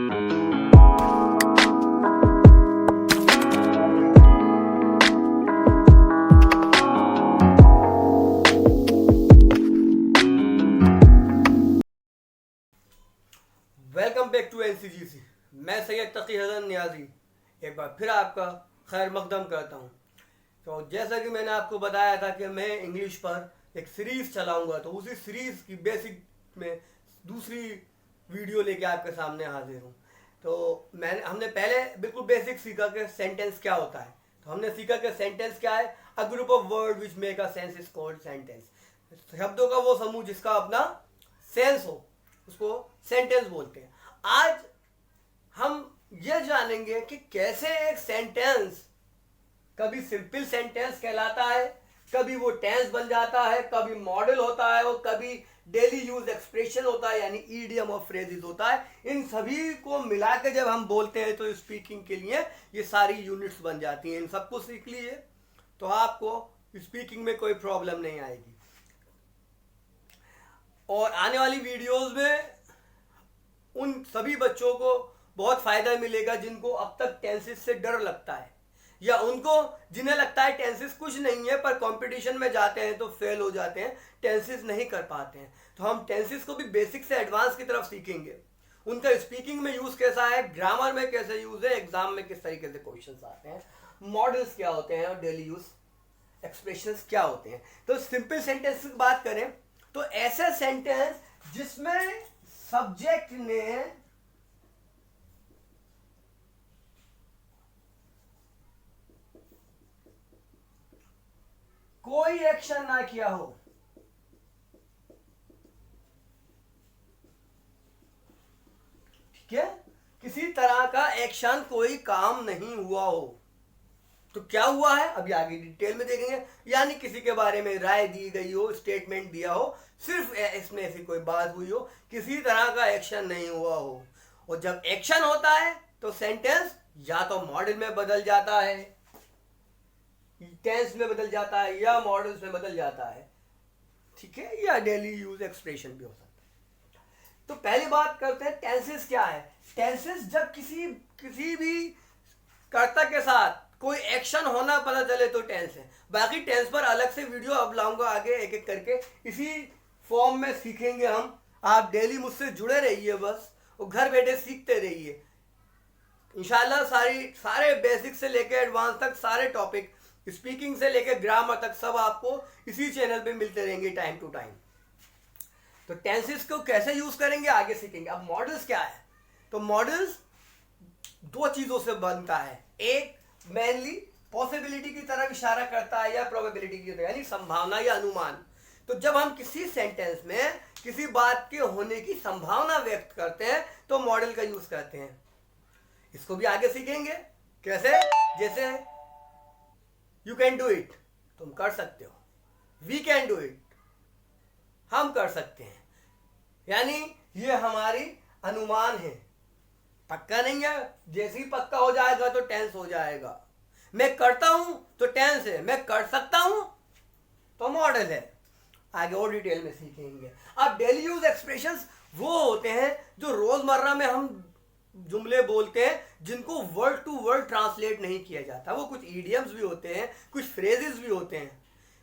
Welcome back to एनसीजीसी। मैं सैयद तकी हसन नियाजी एक बार फिर आपका खैर मकदम करता हूँ। तो जैसा कि मैंने आपको बताया था कि मैं इंग्लिश पर एक सीरीज़ चलाऊँगा, तो उसी सीरीज़ की बेसिक में दूसरी वीडियो लेके आपके सामने हाजिर हूँ। तो हमने पहले बिल्कुल बेसिक सीखा कि सेंटेंस क्या होता है। तो हमने सीखा कि सेंटेंस क्या है, a group of word which make a sense is called sentence. शब्दों का वो समूह जिसका अपना सेंस हो उसको सेंटेंस बोलते हैं। आज हम ये जानेंगे कि कैसे एक सेंटेंस कभी सिंपल सेंटेंस कहलाता है, कभी वो टेंस बन जाता है, कभी मॉडल होता है और कभी डेली यूज एक्सप्रेशन होता है यानी ईडियम और फ्रेजेस होता है। इन सभी को मिला के जब हम बोलते हैं तो स्पीकिंग के लिए ये सारी यूनिट्स बन जाती हैं। इन सबको सीख लीजिए तो आपको स्पीकिंग में कोई प्रॉब्लम नहीं आएगी। और आने वाली वीडियोस में उन सभी बच्चों को बहुत फायदा मिलेगा जिनको अब तक टेंसेस से डर लगता है, या उनको जिन्हें लगता है टेंसेस कुछ नहीं है पर कंपटीशन में जाते हैं तो फेल हो जाते हैं, टेंसेस नहीं कर पाते हैं। तो हम टेंसेस को भी बेसिक से एडवांस की तरफ सीखेंगे। उनका स्पीकिंग में यूज कैसा है, ग्रामर में कैसे यूज है, एग्जाम में किस तरीके से क्वेश्चंस आते हैं, मॉडल्स क्या होते हैं और डेली यूज एक्सप्रेशंस क्या होते हैं। तो सिंपल सेंटेंस की बात करें तो ऐसे सेंटेंस जिसमें सब्जेक्ट ने कोई एक्शन ना किया हो, ठीक है, किसी तरह का एक्शन कोई काम नहीं हुआ हो, तो क्या हुआ है अभी आगे डिटेल में देखेंगे। यानी किसी के बारे में राय दी गई हो, स्टेटमेंट दिया हो, सिर्फ इसमें ऐसी कोई बात हुई हो, किसी तरह का एक्शन नहीं हुआ हो। और जब एक्शन होता है तो सेंटेंस या तो मॉडल में बदल जाता है, टेंस में बदल जाता है, या मॉडल्स में बदल जाता है, ठीक है, या डेली यूज एक्सप्रेशन भी हो सकता है। तो पहली बात करते हैं टेंसेस क्या है। टेंसेस जब किसी भी कर्ता के साथ कोई एक्शन होना पता चले तो टेंस है। बाकी टेंस पर अलग से वीडियो अब लाऊंगा आगे एक एक करके, इसी फॉर्म में सीखेंगे हम। आप डेली मुझसे जुड़े रहिए बस, और घर बैठे सीखते रहिए इंशाल्लाह। सारे बेसिक से लेकर एडवांस तक सारे टॉपिक, स्पीकिंग से लेकर ग्रामर तक, सब आपको इसी चैनल पे मिलते रहेंगे टाइम टू टाइम। तो टेंसेस को कैसे यूज करेंगे आगे सीखेंगे। अब मॉडल्स क्या है, तो मॉडल्स दो चीजों से बनता है। एक मेनली पॉसिबिलिटी की तरफ इशारा करता है या प्रोबेबिलिटी की तरफ, यानी संभावना या अनुमान। तो जब हम किसी सेंटेंस में किसी बात के होने की संभावना व्यक्त करते हैं तो मॉडल का यूज करते हैं। इसको भी आगे सीखेंगे कैसे। जैसे यू कैन डू इट, तुम कर सकते हो, वी कैन डू इट, हम कर सकते हैं, यानी ये हमारी अनुमान है, पक्का नहीं है। जैसे ही पक्का हो जाएगा तो टेंस हो जाएगा। मैं करता हूं तो टेंस है, मैं कर सकता हूं तो मॉडल है। आगे और डिटेल में सीखेंगे। अब डेली यूज एक्सप्रेशंस वो होते हैं जो रोजमर्रा में हम जुमले बोलते हैं जिनको वर्ड टू वर्ड ट्रांसलेट नहीं किया जाता। वो कुछ ईडियम्स भी होते हैं, कुछ फ्रेजेस भी होते हैं,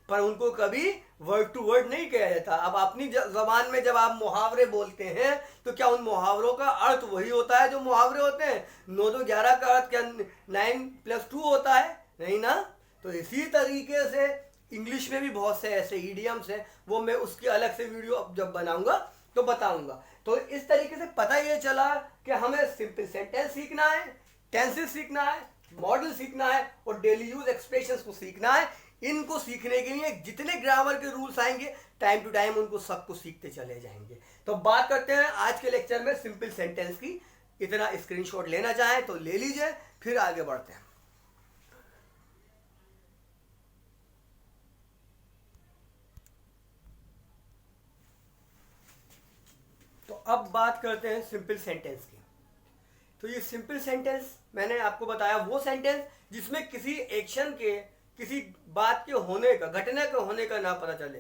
पर उनको कभी वर्ड टू वर्ड नहीं किया जाता। अब अपनी जबान में जब आप मुहावरे बोलते हैं तो क्या उन मुहावरों का अर्थ वही होता है जो मुहावरे होते हैं? 9 2 11 का अर्थ क्या 9 + 2 होता है? नहीं ना। तो इसी तरीके से इंग्लिश में भी बहुत से ऐसे ईडियम्स हैं, वो मैं उसकी अलग से वीडियो अब जब बनाऊंगा तो बताऊंगा। तो इस तरीके से पता ये चला कि हमें सिंपल सेंटेंस सीखना है, टेंसेस सीखना है, मॉडल सीखना है और डेली यूज एक्सप्रेशंस को सीखना है। इनको सीखने के लिए जितने ग्रामर के रूल्स आएंगे टाइम टू टाइम उनको सबको सीखते चले जाएंगे। तो बात करते हैं आज के लेक्चर में सिंपल सेंटेंस की। इतना स्क्रीनशॉट लेना चाहें तो ले लीजिए, फिर आगे बढ़ते हैं। तो अब बात करते हैं सिंपल सेंटेंस की। तो ये सिंपल सेंटेंस मैंने आपको बताया वो सेंटेंस जिसमें किसी एक्शन के, किसी बात के होने का, घटना के होने का ना पता चले,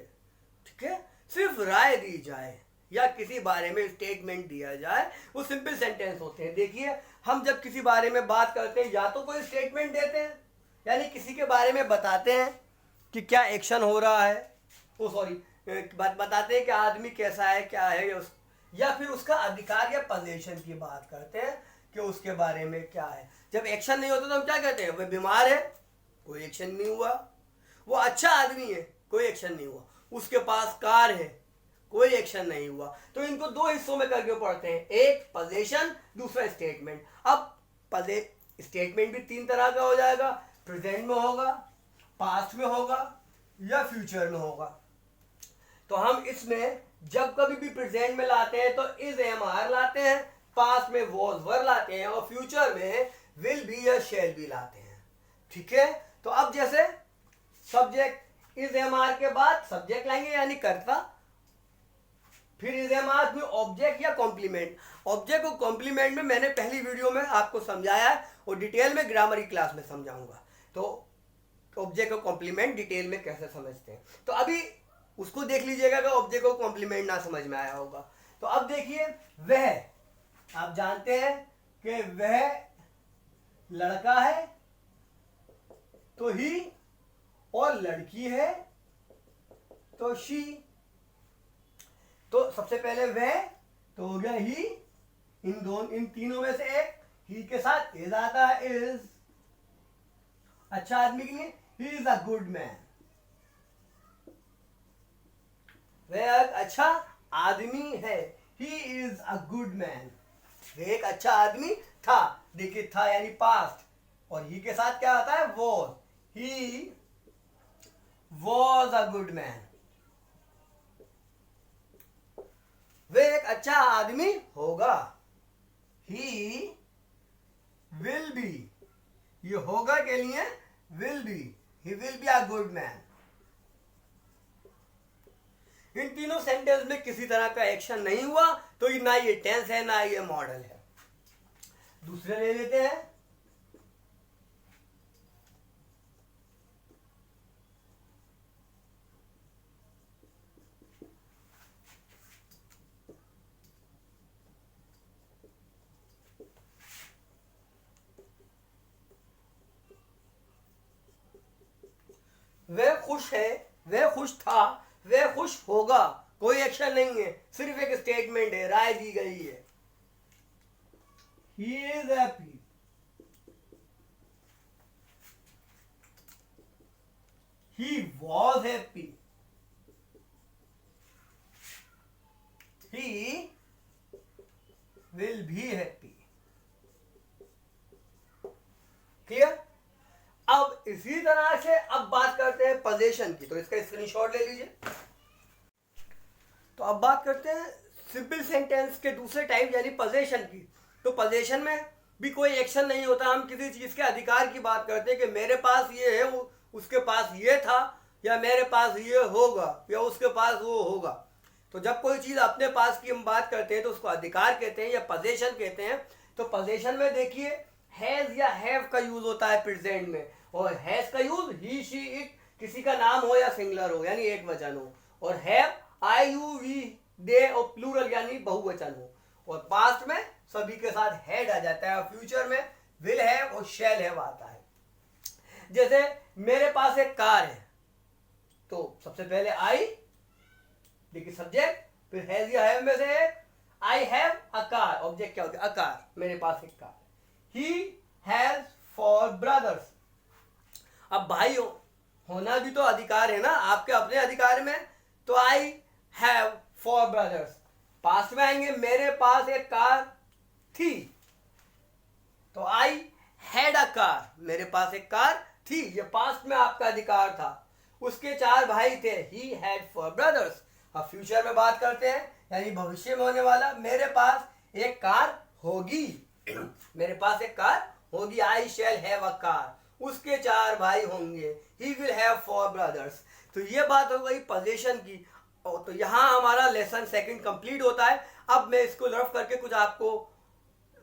ठीक है, सिर्फ राय दी जाए या किसी बारे में स्टेटमेंट दिया जाए वो सिंपल सेंटेंस होते हैं। देखिए हम जब किसी बारे में बात करते हैं या तो कोई स्टेटमेंट देते हैं यानी किसी के बारे में बताते हैं कि क्या एक्शन हो रहा है, वो सॉरी बताते हैं कि आदमी कैसा है क्या है, या फिर उसका अधिकार या पोजीशन की बात करते हैं कि उसके बारे में क्या है। जब एक्शन नहीं होता तो हम क्या कहते हैं, वह बीमार है, कोई एक्शन नहीं हुआ। वो अच्छा आदमी है, कोई एक्शन नहीं हुआ। उसके पास कार है, कोई एक्शन नहीं हुआ। तो इनको दो हिस्सों में करके पढ़ते हैं, एक पोजीशन, दूसरा स्टेटमेंट। अब स्टेटमेंट भी तीन तरह का हो जाएगा, प्रेजेंट में होगा, पास्ट में होगा या फ्यूचर में होगा। तो हम इसमें जब कभी भी प्रेजेंट में लाते हैं तो इज एम आर लाते हैं, पास्ट में वॉज वर लाते हैं और फ्यूचर में विल बी या शेल बी लाते हैं। ठीक है, तो अब जैसे सब्जेक्ट इज एम आर के बाद सब्जेक्ट लाएंगे यानी कर्ता, फिर इज एम आर में ऑब्जेक्ट या कॉम्प्लीमेंट। ऑब्जेक्ट और कॉम्प्लीमेंट में मैंने पहली वीडियो में आपको समझाया है और डिटेल में ग्रामर की क्लास में समझाऊंगा। तो ऑब्जेक्ट और कॉम्प्लीमेंट डिटेल में कैसे समझते हैं, तो अभी उसको देख लीजिएगा कि ऑब्जेक्ट और कॉम्प्लीमेंट ना समझ में आया होगा। तो अब देखिए, वह, आप जानते हैं कि वह लड़का है तो ही, और लड़की है तो शी। तो सबसे पहले वह तो हो गया ही, इन तीनों में से एक, ही के साथ इज आता है, इज। अच्छा आदमी के लिए he is a good man, वह एक अच्छा आदमी है, he is a good man. वह एक अच्छा आदमी था, देखिए था यानी पास्ट, और ही के साथ क्या आता है, was, he was a good man. वह एक अच्छा आदमी होगा, ही विल बी, ये होगा के लिए will be, he will be a good man. इन तीनों सेंटेंस में किसी तरह का एक्शन नहीं हुआ तो ये ना ये टेंस है ना ये मॉडल है। दूसरे ले लेते हैं, वह खुश है, वह खुश था, वह खुश होगा, कोई एक्शन नहीं है, सिर्फ एक स्टेटमेंट है, राय दी गई है। He is happy, he was happy, he will be happy। Clear. अब इसी तरह से अब बात करते हैं पोजीशन की, तो इसका स्क्रीनशॉट ले लीजिए। तो अब बात करते हैं सिंपल सेंटेंस के दूसरे टाइप यानी पोजीशन की। तो पोजीशन में भी कोई एक्शन नहीं होता, हम किसी चीज के अधिकार की बात करते हैं कि मेरे पास ये है, उसके पास ये था, या मेरे पास ये होगा या उसके पास वो होगा। तो जब कोई चीज अपने पास की हम बात करते हैं तो उसको अधिकार कहते हैं या पोजीशन कहते हैं। तो पोजीशन में देखिए हैज या हैव का यूज होता है प्रेजेंट में, और हैज का यूज ही शी इट, किसी का नाम हो या सिंगुलर हो यानी एक वचन हो, और हैव आई यू वी दे और प्लूरल यानी बहुवचन हो, और पास्ट में सभी के साथ हैड आ जाता है, और फ्यूचर में विल हैव और शैल हैव आता है। जैसे मेरे पास एक कार है, तो सबसे पहले आई, देखिए सब्जेक्ट, फिर हैज या हैव में से I have a car, object क्या होता है, अ कार, मेरे पास एक कार। ही हैज 4 ब्रदर्स, अब भाई होना भी तो अधिकार है ना आपके अपने अधिकार में। तो आई हैव 4 ब्रदर्स, पास्ट में आएंगे, मेरे पास एक कार थी, तो आई हैड अ कार, मेरे पास एक कार थी, ये पास्ट में आपका अधिकार था। उसके 4 भाई थे, ही हैड 4 ब्रदर्स। अब फ्यूचर में बात करते हैं यानी भविष्य में होने वाला, मेरे पास एक कार होगी, मेरे पास एक कार होगी, आई शैल हैव अ कार, उसके 4 भाई होंगे, ही विल हैव 4 ब्रदर्स। तो ये बात हो गई पोजीशन की। और तो यहाँ हमारा लेसन सेकंड कंप्लीट होता है। अब मैं इसको रफ करके कुछ आपको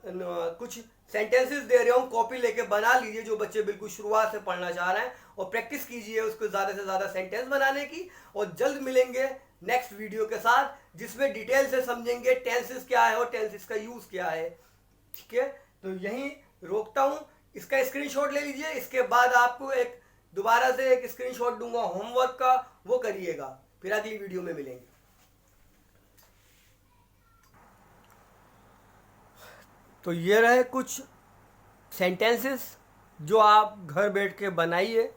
कुछ सेंटेंसेस दे रहा हूँ, कॉपी लेके बना लीजिए जो बच्चे बिल्कुल शुरुआत से पढ़ना चाह रहे हैं, और प्रैक्टिस कीजिए उसको ज़्यादा से ज़्यादा सेंटेंस बनाने की। और जल्द मिलेंगे नेक्स्ट वीडियो के साथ। जिसमें डिटेल से समझेंगे टेंसेस क्या है और टेंसेस का यूज क्या है। ठीक है, तो यहीं रोकता हूं, इसका स्क्रीनशॉट ले लीजिए। इसके बाद आपको एक दोबारा से एक स्क्रीनशॉट दूंगा होमवर्क का, वो करिएगा, फिर अगली वीडियो में मिलेंगे। तो ये रहे कुछ सेंटेंसेस जो आप घर बैठ के बनाइए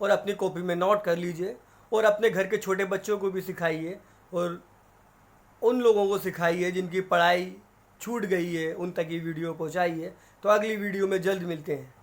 और अपनी कॉपी में नोट कर लीजिए और अपने घर के छोटे बच्चों को भी सिखाइए और उन लोगों को सिखाइए जिनकी पढ़ाई छूट गई है, उन तक ये वीडियो पहुंचाइए। तो अगली वीडियो में जल्द मिलते हैं।